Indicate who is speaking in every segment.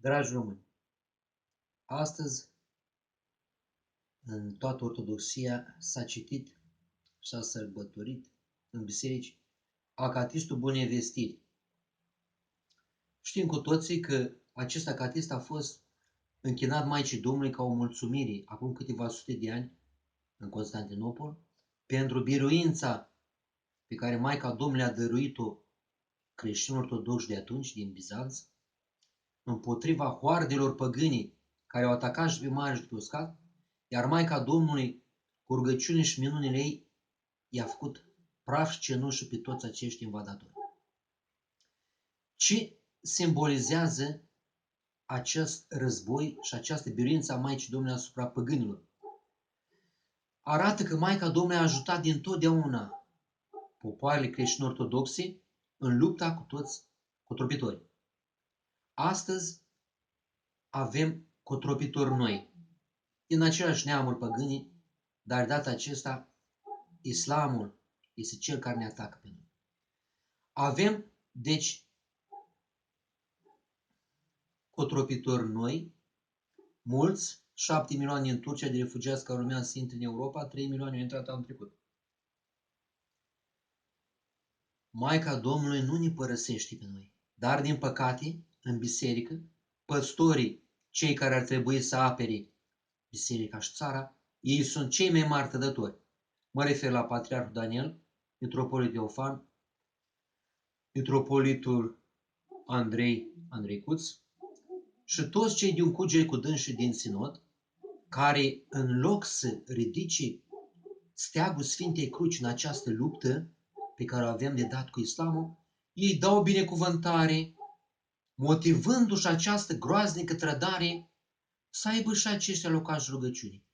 Speaker 1: Dragi români, astăzi în toată Ortodoxia s-a citit și s-a sărbătorit în biserici Acatistul Bunei Vestiri. Știm cu toții că acest acatist a fost închinat Maicii Domnului ca o mulțumire acum câteva sute de ani în Constantinopol pentru biruința pe care Maica Domnului a dăruit-o creștinilor ortodoxi de atunci, din Bizanț, împotriva hoardelor păgânii care au atacat și pe mare și pe uscat, iar Maica Domnului, cu rugăciune și minunile ei, i-a făcut praf și cenușă pe toți acești invadatori. Ce simbolizează acest război și această biruință a Maicii Domnului asupra păgânilor? Arată că Maica Domnului a ajutat dintotdeauna popoarele creștine ortodoxe în lupta cu toți cotropitorii. Astăzi avem cotropitori noi, din același neamuri păgânii, dar data acesta islamul este cel care ne atacă pe noi. Avem, deci, cotropitori noi, mulți, 7 milioane în Turcia de refugiați care urmează să intre în Europa, 3 milioane au intrat anul trecut. Maica Domnului nu ne părăsește pe noi, dar din păcate, în biserică, păstorii, cei care ar trebui să apere biserica și țara, ei sunt cei mai mari trădători. Mă refer la Patriarhul Daniel, Mitropolitul Teofan, Mitropolitul Andrei Cuț și toți cei din cuget cu dânsii din sinod, care în loc să ridice steagul Sfintei Cruci în această luptă pe care o avem de dat cu islamul, ei dau binecuvântare, motivându-și această groaznică trădare să aibă și aceștia locaș rugăciune.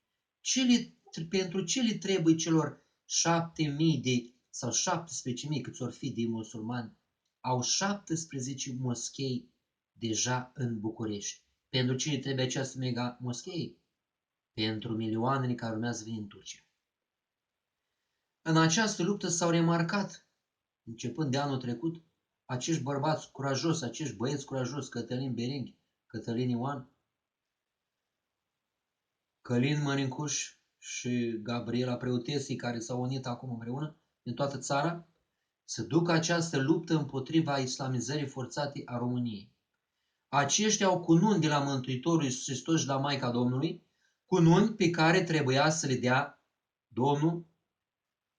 Speaker 1: Pentru ce le trebuie celor 7.000 de sau 17.000 câți or fi de musulmani? Au 17 moschei deja în București. Pentru ce le trebuie această mega moschei? Pentru milioanele care urmează să vină în Turcia. În această luptă s-au remarcat, începând de anul trecut, acești bărbați curajoși, acești băieți curajoși, Cătălin Berenghi, Cătălin Ioan, Călin Mărincuș și Gabriela Preotesii, care s-au unit acum împreună din toată țara, să ducă această luptă împotriva islamizării forțate a României. Aceștia au cununi de la Mântuitorul Iisus Hristos și la Maica Domnului, cununi pe care trebuia să le dea Domnul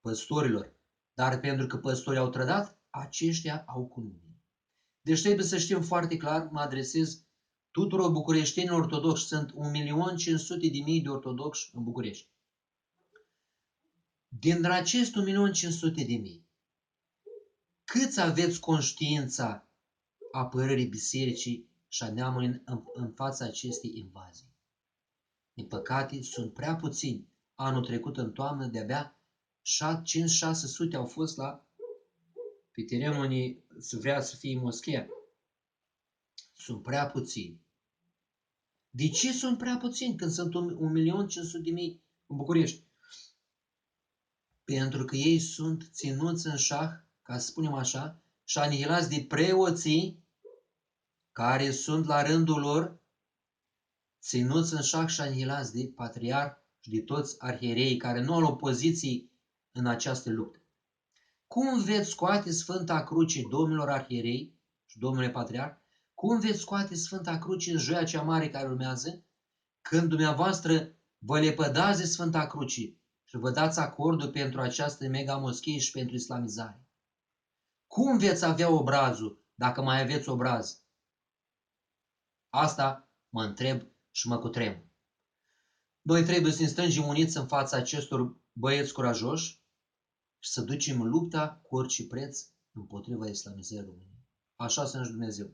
Speaker 1: păstorilor. Dar pentru că păstorii au trădat, aceștia au cununi. Deci trebuie să știm foarte clar, mă adresez tuturor bucureștenilor ortodoxi, sunt 1.500.000 de ortodoxi în București. Din acest 1.500.000, câți aveți conștiința apărării bisericii și a neamului în fața acestei invazii? Din păcate, sunt prea puțini. Anul trecut, în toamnă, de-abia 5-600 au fost pe terenul unde se vrea să fie moschea. Sunt prea puțini. De ce sunt prea puțini când sunt 1.500.000 în București? Pentru că ei sunt ținuți în șah, ca să spunem așa, și anihilați de preoții care sunt la rândul lor ținuți în șah și anihilați de patriarh și de toți arhiereii care nu au opoziții în această luptă. Cum veți scoate Sfânta Cruce, domnilor arhierei și domnule patriarh, cum veți scoate Sfânta Cruce în joia cea mare care urmează, când dumneavoastră vă lepădați de Sfânta Cruce și vă dați acordul pentru această mega moschee și pentru islamizare? Cum veți avea obrazul, dacă mai aveți obraz? Asta mă întreb și mă cutremur. Noi trebuie să ne strângem uniți în fața acestor băieți curajoși și să ducem lupta cu orice preț împotriva islamizării României. Așa să-și Dumnezeu.